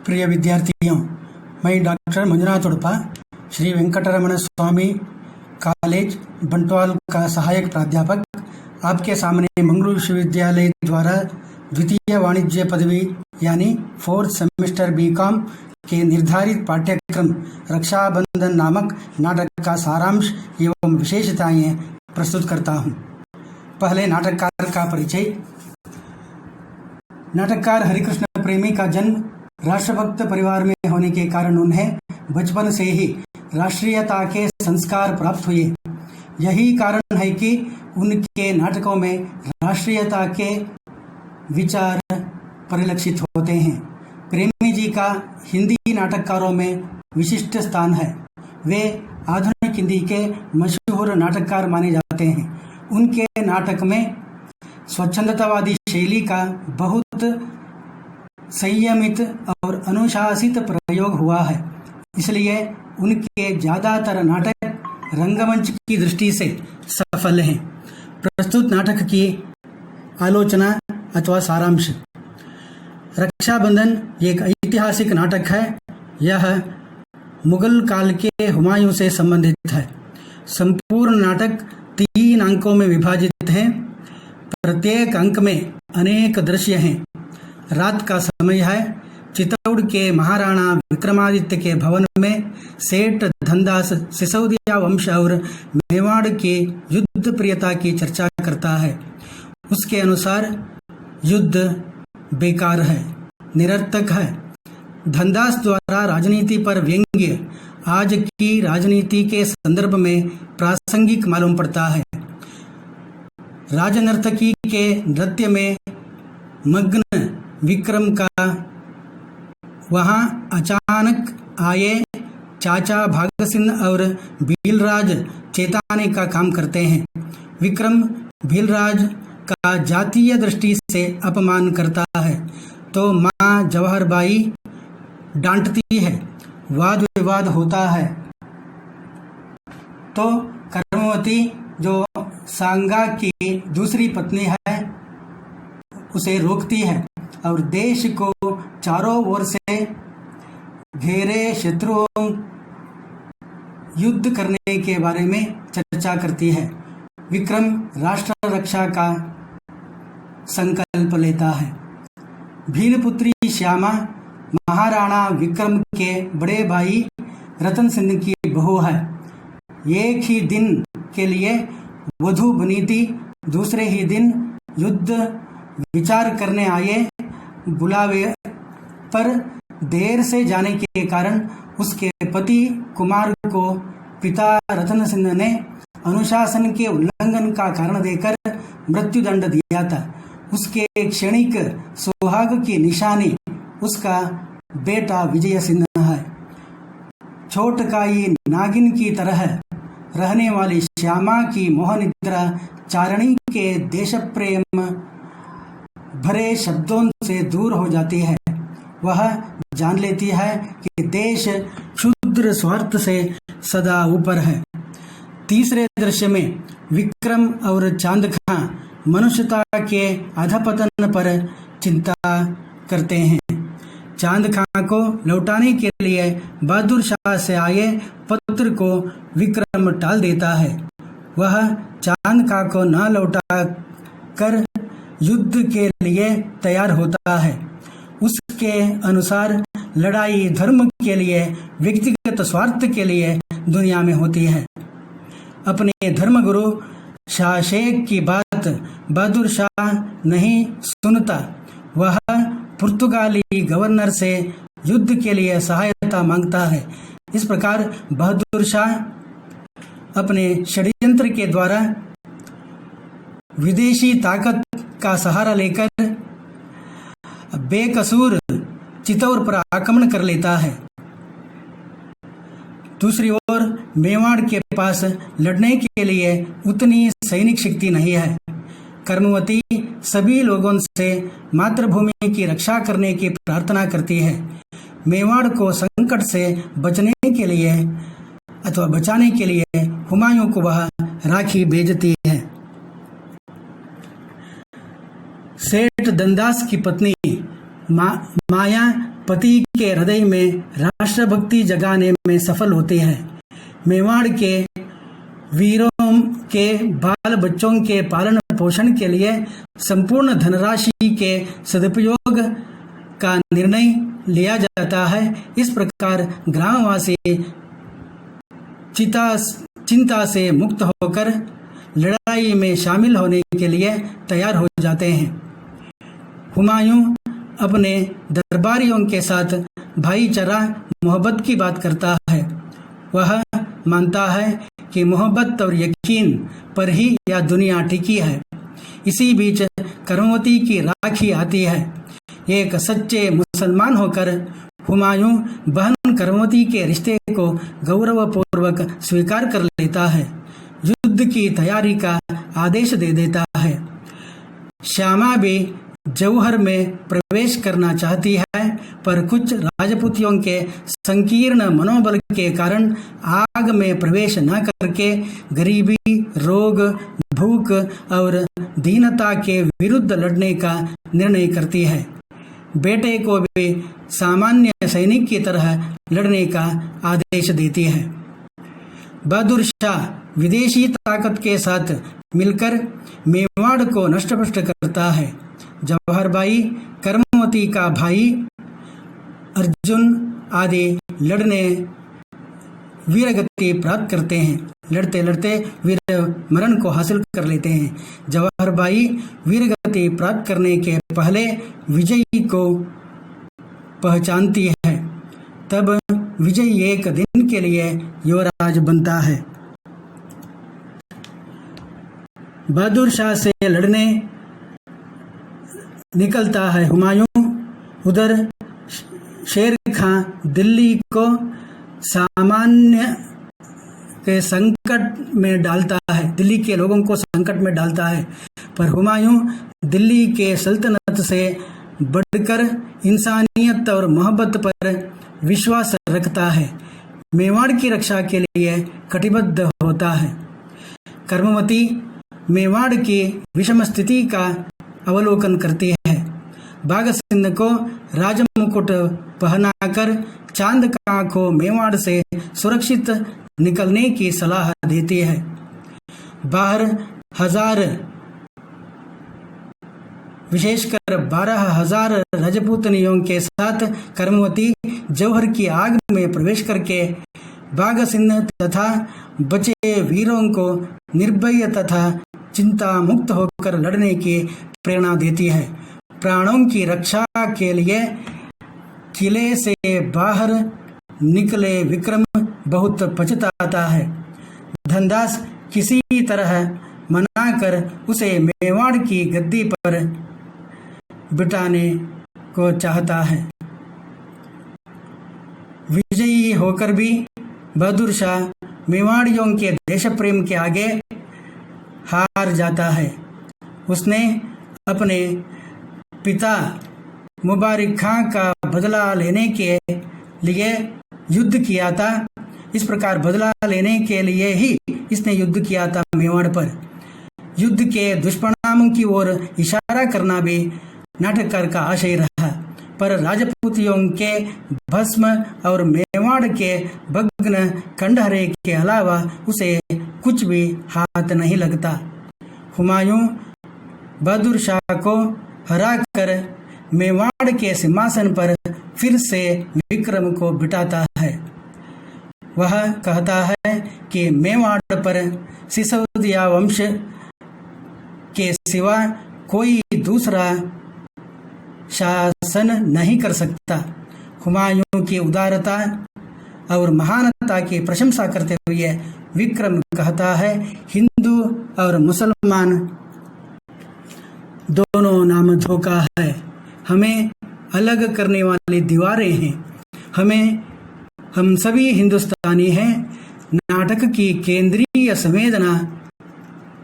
प्रिय विद्यार्थियों, मैं डॉक्टर मंजुनाथ उडुपा, श्री वेंकटरमण स्वामी कॉलेज बंटवाल का सहायक प्राध्यापक आपके सामने मंगलूरु विश्वविद्यालय द्वारा द्वितीय वाणिज्य पदवी यानी 4th सेमेस्टर बीकॉम के निर्धारित पाठ्यक्रम रक्षाबंधन नामक नाटक का सारांश एवं विशेषताएं प्रस्तुत करता हूं। पहले नाटककार का परिचय। नाटककार हरिकृष्ण प्रेमी का जन्म राष्ट्रभक्त परिवार में होने के कारण उन्हें बचपन से ही राष्ट्रीयता के संस्कार प्राप्त हुए। यही कारण है कि उनके नाटकों में राष्ट्रीयता के विचार परिलक्षित होते हैं। प्रेमी जी का हिंदी नाटककारों में विशिष्ट स्थान है। वे आधुनिक हिंदी के मशहूर नाटककार माने जाते हैं। उनके नाटक में स्वच्छंदतावादी शैली का बहुत संयमित और अनुशासित प्रयोग हुआ है, इसलिए उनके ज़्यादातर नाटक रंगमंच की दृष्टि से सफल हैं। प्रस्तुत नाटक की आलोचना अथवा सारांश। रक्षाबंधन एक ऐतिहासिक नाटक है। यह मुगल काल के हुमायूं से संबंधित है। संपूर्ण नाटक 3 अंकों में विभाजित है। प्रत्येक अंक में अनेक दृश्य हैं। रात का समय है। चित्तौड़ के महाराणा विक्रमादित्य के भवन में सेठ धनदास सिसोदिया वंश और मेवाड़ की युद्ध प्रियता की चर्चा करता है। उसके अनुसार युद्ध बेकार है, निरर्थक है। धनदास द्वारा राजनीति पर व्यंग्य आज की राजनीति के संदर्भ में प्रासंगिक मालूम पड़ता है। राजनर्तकी के नृत्य में मग्न विक्रम का वहां अचानक आए चाचा भागसिंह और भीलराज चेताने का काम करते हैं। विक्रम भीलराज का जातीय दृष्टि से अपमान करता है तो माँ जवाहरबाई डांटती है। वाद विवाद होता है तो कर्मवती जो सांगा की दूसरी पत्नी है उसे रोकती है और देश को चारों ओर से घेरे शत्रुओं युद्ध करने के बारे में चर्चा करती है। विक्रम राष्ट्र रक्षा का संकल्प लेता है। भीलपुत्री श्यामा महाराणा विक्रम के बड़े भाई रतन सिंह की बहू है। एक ही दिन के लिए वधू बनी थी। दूसरे ही दिन युद्ध विचार करने आए। बुलावे पर देर से जाने के कारण उसके पति कुमार को पिता रतन सिंह ने अनुशासन के उल्लंघन का कारण देकर मृत्युदंड दिया था। उसके क्षणिक सुहाग की निशानी उसका बेटा विजय सिंह है। छोटकाई नागिन की तरह रहने वाली श्यामा की मोहनिद्रा चारणी के देश प्रेम भरे शब्दों से दूर हो जाती है। वह जान लेती है कि देश क्षुद्र स्वार्थ से सदा ऊपर है। तीसरे दृश्य में विक्रम और चांद खां मनुष्यता के अधपतन पर चिंता करते हैं। चांद खां को लौटाने के लिए बहादुर शाह से आए पत्र को विक्रम टाल देता है। वह चांद खां को न लौटा कर युद्ध के लिए तैयार होता है। उसके अनुसार लड़ाई धर्म के लिए, व्यक्तिगत स्वार्थ के लिए दुनिया में होती है। अपने धर्मगुरु शाह शेख की बात बहादुर शाह नहीं सुनता। वह पुर्तगाली गवर्नर से युद्ध के लिए सहायता मांगता है। इस प्रकार बहादुर शाह अपने षड्यंत्र के द्वारा विदेशी ताकत का सहारा लेकर बेकसूर चित्तौड़ पर आक्रमण कर लेता है। दूसरी ओर मेवाड़ के पास लड़ने के लिए उतनी सैनिक शक्ति नहीं है। कर्मवती सभी लोगों से मातृभूमि की रक्षा करने की प्रार्थना करती है। मेवाड़ को संकट से बचने के लिए अथवा बचाने के लिए हुमायूं को वह राखी भेजती है। सेठ धनदास की पत्नी माया पति के हृदय में राष्ट्रभक्ति जगाने में सफल होते हैं। मेवाड़ के वीरों के बाल बच्चों के पालन पोषण के लिए संपूर्ण धनराशि के सदुपयोग का निर्णय लिया जाता है। इस प्रकार ग्रामवासी चिंता से मुक्त होकर लड़ाई में शामिल होने के लिए तैयार हो जाते हैं। हुमायूं अपने दरबारियों के साथ भाईचारा मोहब्बत की बात करता है। वह मानता है कि मोहब्बत और यकीन पर ही यह दुनिया टिकी है। इसी बीच कर्मवती की राखी आती है। एक सच्चे मुसलमान होकर हुमायूं बहन कर्मवती के रिश्ते को गौरवपूर्वक स्वीकार कर लेता है। युद्ध की तैयारी का आदेश दे देता है। श्यामा भी जौहर में प्रवेश करना चाहती है, पर कुछ राजपूतियों के संकीर्ण मनोबल के कारण आग में प्रवेश न करके गरीबी, रोग, भूख और दीनता के विरुद्ध लड़ने का निर्णय करती है। बेटे को भी सामान्य सैनिक की तरह लड़ने का आदेश देती है। बहादुर शाह विदेशी ताकत के साथ मिलकर मेवाड़ को नष्ट-भ्रष्ट करता है। जवाहर भाई, कर्मवती का भाई अर्जुन आदि लड़ने वीरगति प्राप्त करते हैं। लड़ते लड़ते वीर मरण को हासिल कर लेते हैं। जवाहर भाई वीरगति प्राप्त करने के पहले विजयी को पहचानती है। तब विजयी एक दिन के लिए युवराज बनता है। बहादुर शाह से लड़ने निकलता है हुमायूं। उधर शेर खां दिल्ली को सामान्य के संकट में डालता है, दिल्ली के लोगों को संकट में डालता है, पर हुमायूं दिल्ली के सल्तनत से बढ़कर इंसानियत और मोहब्बत पर विश्वास रखता है। मेवाड़ की रक्षा के लिए कटिबद्ध होता है। कर्मवती मेवाड़ की विषम स्थिति का अवलोकन करती है। बाघ सिंह को राजमुकुट पहनाकर चांद का को मेवाड़ से सुरक्षित निकलने की सलाह देती है। 12,000 विशेषकर 12,000 राजपूतनियों के साथ कर्मवती जौहर की आग में प्रवेश करके बाघ सिंह तथा बचे वीरों को निर्भय तथा चिंता मुक्त होकर लड़ने की प्रेरणा देती है। प्राणों की रक्षा के लिए किले से बाहर निकले विक्रम बहुत पछताता है। धनदास किसी तरह मनाकर उसे मेवाड़ की गद्दी पर बिठाने को चाहता है। विजयी होकर भी बहादुर शाह मेवाड़ियों के देश प्रेम के आगे हार जाता है। उसने अपने पिता मुबारक खां का बदला लेने के लिए युद्ध किया था। इस प्रकार बदला लेने के लिए ही इसने युद्ध किया था मेवाड़ पर। युद्ध के दुष्परिणामों की ओर इशारा करना भी नाटककार का आशय रहा, पर राजपूतियों के भस्म और मेवाड़ के भग्न खंडहरे के अलावा उसे कुछ भी हाथ नहीं लगता। हुमायूं बहादुर शाह को हराकर मेवाड़ के सिंहासन पर फिर से विक्रम को बिठाता है। वह कहता है कि मेवाड़ पर सिसोदिया वंश के सिवा कोई दूसरा शासन नहीं कर सकता। हुमायूं की उदारता और महानता की प्रशंसा करते हुए विक्रम कहता है, हिंदू और मुसलमान दोनों नाम धोखा है। हमें अलग करने वाली दीवारें हैं। हम सभी हिंदुस्तानी हैं। नाटक की केंद्रीय संवेदना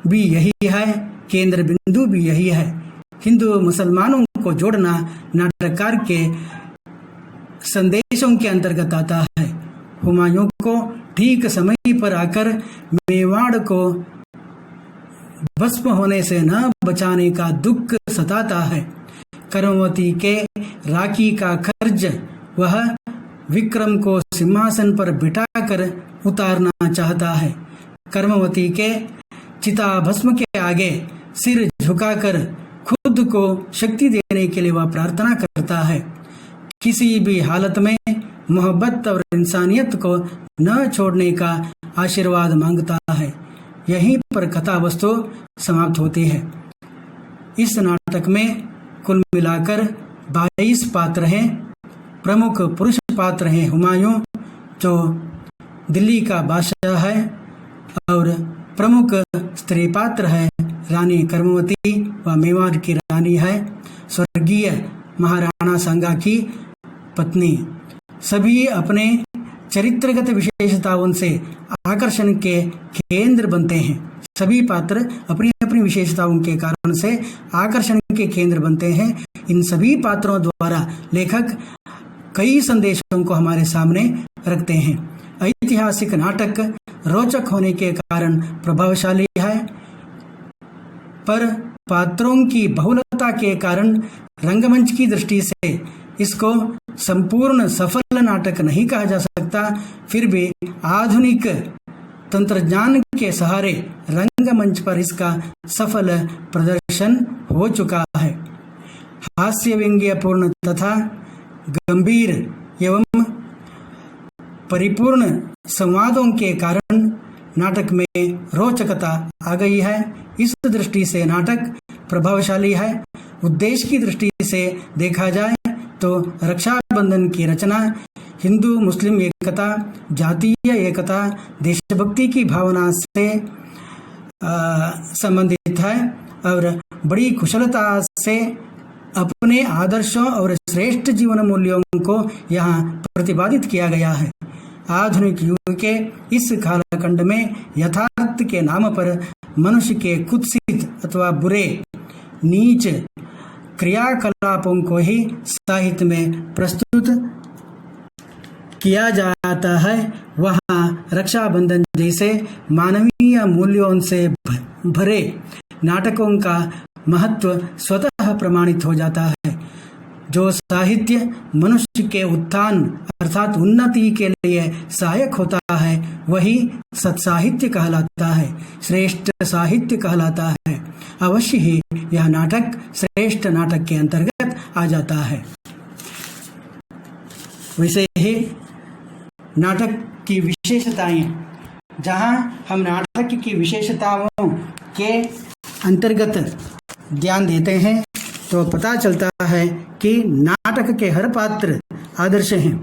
भी यही है, केंद्र बिंदु भी यही है। हिंदू मुसलमानों को जोड़ना नाटककार के संदेशों के अंतर्गत आता है। हुमायूं को ठीक समय पर आकर मेवाड़ को भस्म होने से न बचाने का दुख सताता है। कर्मवती के राखी का खर्च वह विक्रम को सिंहासन पर बिठाकर उतारना चाहता है। कर्मवती के चिताभस्म के आगे सिर झुकाकर खुद को शक्ति देने के लिए वह प्रार्थना करता है। किसी भी हालत में मोहब्बत और इंसानियत को न छोड़ने का आशीर्वाद मांगता है। यहीं पर कथा वस्तु समाप्त होती है। इस नाटक में कुल मिलाकर 22 पात्र हैं। प्रमुख पुरुष पात्र हैं हुमायूं, जो दिल्ली का बादशाह है, और प्रमुख स्त्री पात्र है रानी कर्मवती, वह मेवाड़ की रानी है, स्वर्गीय महाराणा सांगा की पत्नी। सभी अपने चरित्रगत विशेषताओं से आकर्षण के केंद्र बनते हैं। सभी पात्र अपनी अपनी विशेषताओं के कारण से आकर्षण के केंद्र बनते हैं। इन सभी पात्रों द्वारा लेखक कई संदेशों को हमारे सामने रखते हैं। ऐतिहासिक नाटक रोचक होने के कारण प्रभावशाली है, पर पात्रों की बहुलता के कारण रंगमंच की दृष्टि से इसको संपूर्ण सफल नाटक नहीं कहा जा सकता। फिर भी आधुनिक तंत्रज्ञान के सहारे रंगमंच पर इसका सफल प्रदर्शन हो चुका है। हास्य व्यंग्यपूर्ण तथा गंभीर एवं परिपूर्ण संवादों के कारण नाटक में रोचकता आ गई है। इस दृष्टि से नाटक प्रभावशाली है। उद्देश्य की दृष्टि से देखा जाए तो रक्षाबंधन की रचना हिंदू मुस्लिम एकता, जातीय एकता, देशभक्ति की भावना से संबंधित है और बड़ी कुशलता से अपने आदर्शों और श्रेष्ठ जीवन मूल्यों को यहाँ प्रतिपादित किया गया है। आधुनिक युग के इस कालखंड में यथार्थ के नाम पर मनुष्य के कुत्सित अथवा बुरे नीच क्रियाकलापों को ही साहित्य में प्रस्तुत किया जाता है। वहाँ रक्षाबंधन जैसे मानवीय मूल्यों से भरे नाटकों का महत्व स्वतः प्रमाणित हो जाता है। जो साहित्य मनुष्य के उत्थान अर्थात उन्नति के लिए सहायक होता है वही सत्साहित्य कहलाता है, श्रेष्ठ साहित्य कहलाता है। अवश्य ही यह नाटक श्रेष्ठ नाटक के अंतर्गत आ जाता है। वैसे ही नाटक की विशेषताएं, जहां हम नाटक की विशेषताओं के अंतर्गत ध्यान देते हैं तो पता चलता है कि नाटक के हर पात्र आदर्श हैं।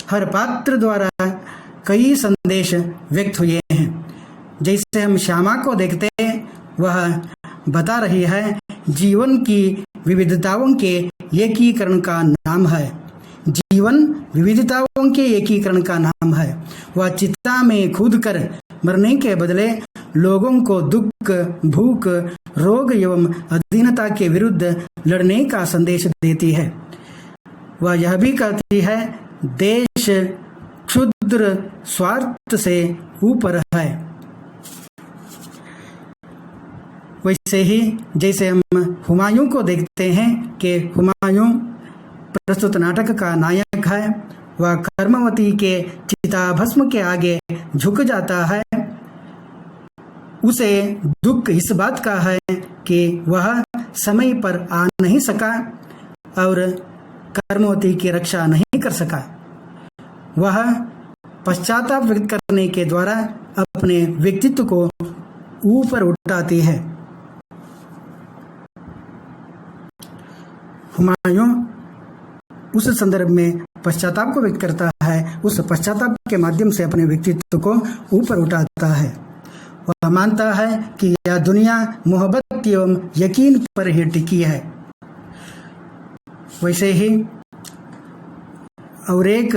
हर पात्र द्वारा कई संदेश व्यक्त हुए हैं। जैसे हम श्यामा को देखते हैं, वह बता रही है जीवन की विविधताओं के एकीकरण का नाम है। जीवन विविधताओं के एकीकरण का नाम है। वह चिता में कूदकर मरने के बदले लोगों को दुख, भूख, रोग एवं अधीनता के विरुद्ध लड़ने का संदेश देती है। वह यह भी कहती है देश क्षुद्र स्वार्थ से ऊपर है। वैसे ही जैसे हम हुमायूं को देखते हैं कि हुमायूं प्रस्तुत नाटक का नायक है। वह कर्मवती के चिताभस्म के आगे झुक जाता है। उसे दुख इस बात का है कि वह समय पर आ नहीं सका और कर्मवती की रक्षा नहीं कर सका। वह पश्चाताप व्यक्त करने के द्वारा अपने व्यक्तित्व को ऊपर उठाती है। हुमायूं उस संदर्भ में पश्चाताप को व्यक्त करता है। उस पश्चाताप के माध्यम से अपने व्यक्तित्व को ऊपर उठाता है। वह मानता है कि यह दुनिया मोहब्बत एवं यकीन पर ही टिकी है। वैसे ही और एक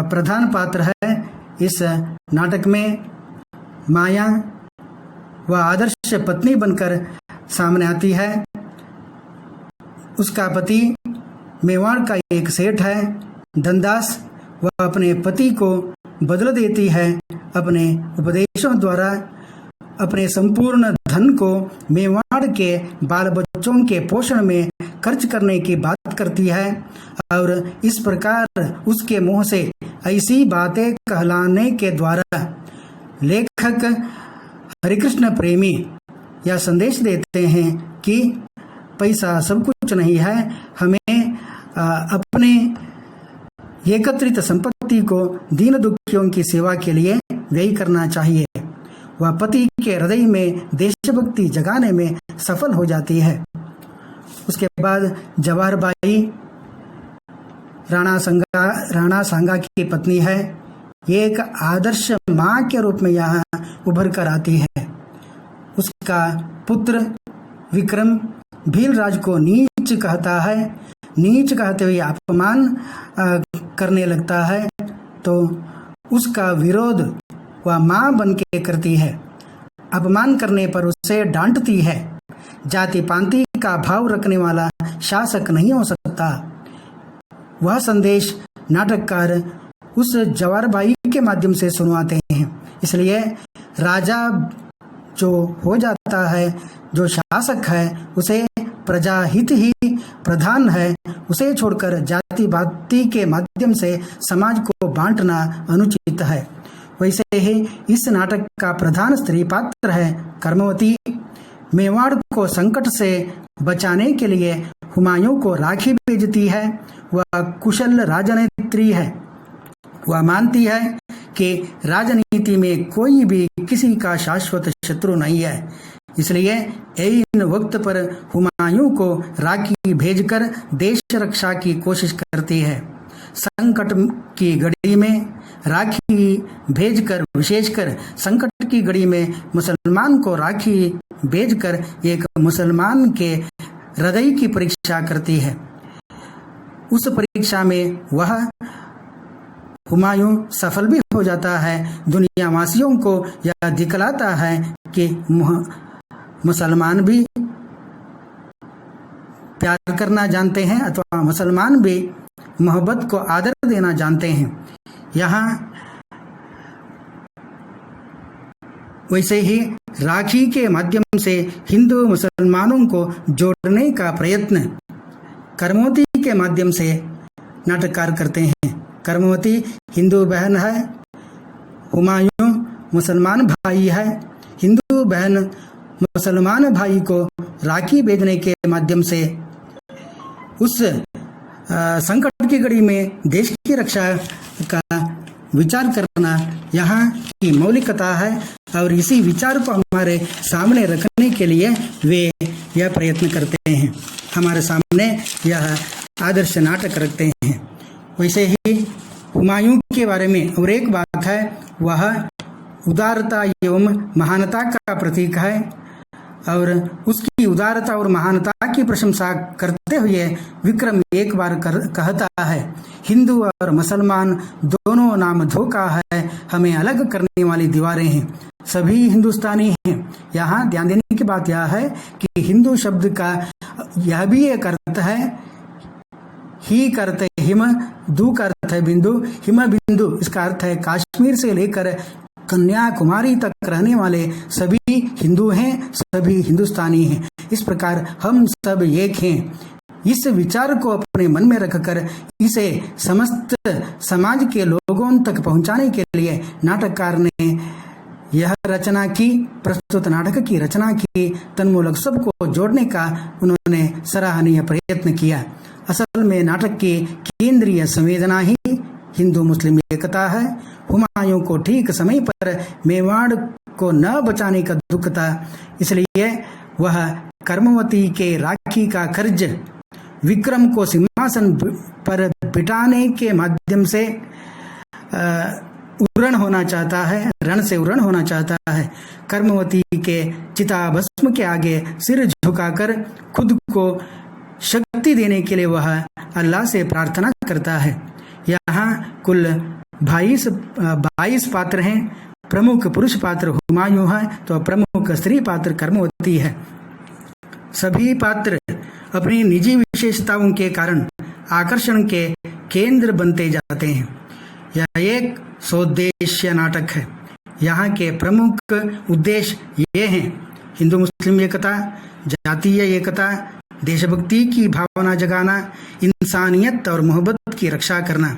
प्रधान पात्र है इस नाटक में, माया। वह आदर्श पत्नी बनकर सामने आती है। उसका पति मेवाड़ का एक सेठ है, धनदास। वह अपने पति को बदल देती है। अपने उपदेशों द्वारा अपने संपूर्ण धन को मेवाड़ के बाल बच्चों के पोषण में खर्च करने की बात करती है और इस प्रकार उसके मुंह से ऐसी बातें कहलाने के द्वारा लेखक हरिकृष्ण प्रेमी यह संदेश देते हैं कि पैसा सब कुछ नहीं है, हमें अपने एकत्रित संपत्ति को दीन दुखियों की सेवा के लिए व्यय करना चाहिए। वह पति के हृदय में देशभक्ति जगाने में सफल हो जाती है। उसके बाद जवाहर बाई राणा सांगा की पत्नी है। एक आदर्श माँ के रूप में यहाँ उभर कर आती है। उसका पुत्र विक्रम भीलराज को नीच कहता है। नीच कहते हुए अपमान करने लगता है तो उसका विरोध वह माँ बन के करती है। अपमान करने पर उसे डांटती है। जाति पांति का भाव रखने वाला शासक नहीं हो सकता। वह संदेश नाटककार उस जवाहरबाई के माध्यम से सुनवाते हैं। इसलिए राजा जो हो जाता है, जो शासक है, उसे प्रजाहित ही प्रधान है। उसे छोड़कर जाति पाति के माध्यम से समाज को बांटना अनुचित है। वैसे ही इस नाटक का प्रधान स्त्री पात्र है कर्मवती। मेवाड़ को संकट से बचाने के लिए हुमायूं को राखी भेजती है। वह कुशल राजनेत्री है। वह मानती है कि राजनीति में कोई भी किसी का शाश्वत शत्रु नहीं है। इसलिए इन वक्त पर हुमायूं को राखी भेजकर देश रक्षा की कोशिश करती है। संकट की घड़ी में राखी भेजकर, विशेषकर संकट की घड़ी में मुसलमान को राखी भेजकर एक मुसलमान के हृदय की परीक्षा करती है। उस परीक्षा में वह हुमायूं सफल भी हो जाता है। दुनिया वासियों को यह दिखलाता है कि मुसलमान भी प्यार करना जानते हैं अथवा मुसलमान भी मोहब्बत को आदर देना जानते हैं। यहाँ वैसे ही राखी के माध्यम से हिंदू मुसलमानों को जोड़ने का प्रयत्न कर्मवती के माध्यम से नाटककार करते हैं। कर्मवती हिंदू बहन है, हुमायूं मुसलमान भाई है। हिंदू बहन मुसलमान भाई को राखी भेजने के माध्यम से उस संकट की घड़ी में देश की रक्षा का विचार करना यहाँ की मौलिकता है और इसी विचार को हमारे सामने रखने के लिए वे यह प्रयत्न करते हैं, हमारे सामने यह आदर्श नाटक रखते हैं। वैसे ही हुमायूं के बारे में और एक बात है, वह उदारता एवं महानता का प्रतीक है और उसकी उदारता और महानता की प्रशंसा करते हुए विक्रम एक बार कहता है, हिंदू और मुसलमान दोनों नाम धोखा है, हमें अलग करने वाली दीवारें हैं, सभी हिंदुस्तानी हैं। यहाँ ध्यान देने की बात यह है कि हिंदू शब्द का यह भी एक अर्थ है, ही का अर्थ है हिम, दू का अर्थ है बिंदु, हिम बिंदु इसका अर्थ है कश्मीर से लेकर कन्याकुमारी तक रहने वाले सभी हिंदू हैं, सभी हिंदुस्तानी हैं। इस प्रकार हम सब एक हैं। इस विचार को अपने मन में रखकर इसे समस्त समाज के लोगों तक पहुंचाने के लिए नाटककार ने यह रचना की, प्रस्तुत नाटक की रचना की। तन्मूलक सबको जोड़ने का उन्होंने सराहनीय प्रयत्न किया। असल में नाटक की केंद्रीय संवेदना ही हिंदू मुस्लिम एकता है। हुमायूं को ठीक समय पर मेवाड़ को न बचाने का दुख था, इसलिए वह कर्मवती के राखी का कर्ज विक्रम को सिंहासन पर बिठाने के माध्यम से उरण होना चाहता है, रण से उरण होना चाहता है। कर्मवती के चिता भस्म के आगे सिर झुकाकर खुद को शक्ति देने के लिए वह अल्लाह से प्रार्थना करता है। यहाँ कुल 22 पात्र हैं। प्रमुख पुरुष पात्र हुमायूं है तो प्रमुख स्त्री पात्र कर्मवती है। सभी पात्र अपनी निजी विशेषताओं के कारण आकर्षण के केंद्र बनते जाते हैं। यह एक सोद्देश्य नाटक है। यहाँ के प्रमुख उद्देश्य ये हैं: हिंदू मुस्लिम एकता, जातीय एकता, देशभक्ति की भावना जगाना, इंसानियत और मोहब्बत की रक्षा करना।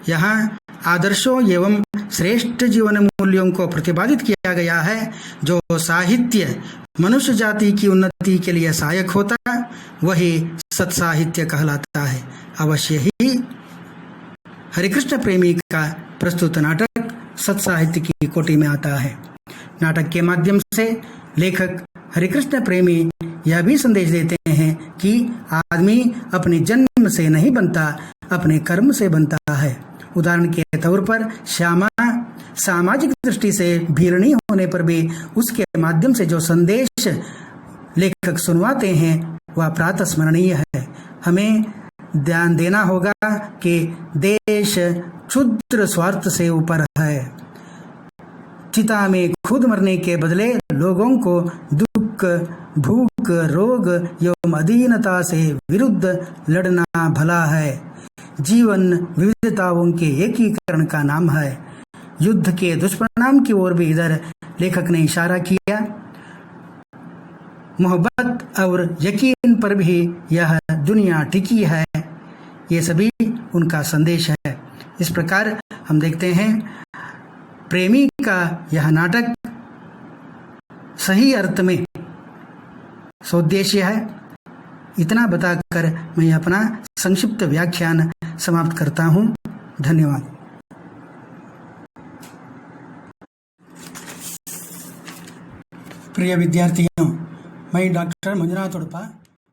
यहाँ आदर्शों एवं श्रेष्ठ जीवन मूल्यों को प्रतिपादित किया गया है। जो साहित्य मनुष्य जाति की उन्नति के लिए सहायक होता, वही सत्साहित्य कहलाता है। अवश्य ही हरिकृष्ण प्रेमी का प्रस्तुत नाटक सत्साहित्य की कोटि में आता है। नाटक के माध्यम से लेखक हरिकृष्ण प्रेमी यह भी संदेश देते हैं कि आदमी अपने जन्म से नहीं बनता, अपने कर्म से बनता है। उदाहरण के तौर पर श्यामा सामाजिक दृष्टि से भीरणी होने पर भी उसके माध्यम से जो संदेश लेखक सुनवाते हैं वह प्रातः स्मरणीय है। हमें ध्यान देना होगा कि देश क्षुद्र स्वार्थ से ऊपर है। चिता में खुद मरने के बदले लोगों को दुख, भूख, रोग एवं अधीनता से विरुद्ध लड़ना भला है। जीवन विविधताओं के एकीकरण का नाम है। युद्ध के दुष्परिणाम की ओर भी इधर लेखक ने इशारा किया। मोहब्बत और यकीन पर भी यह दुनिया टिकी है। ये सभी उनका संदेश है। इस प्रकार हम देखते हैं प्रेमी का यह नाटक सही अर्थ में सौद्देश्य है। इतना बताकर मैं अपना संक्षिप्त व्याख्यान समाप्त करता हूँ। धन्यवाद। प्रिय विद्यार्थियों, मैं डॉक्टर मंजुनाथ उडपा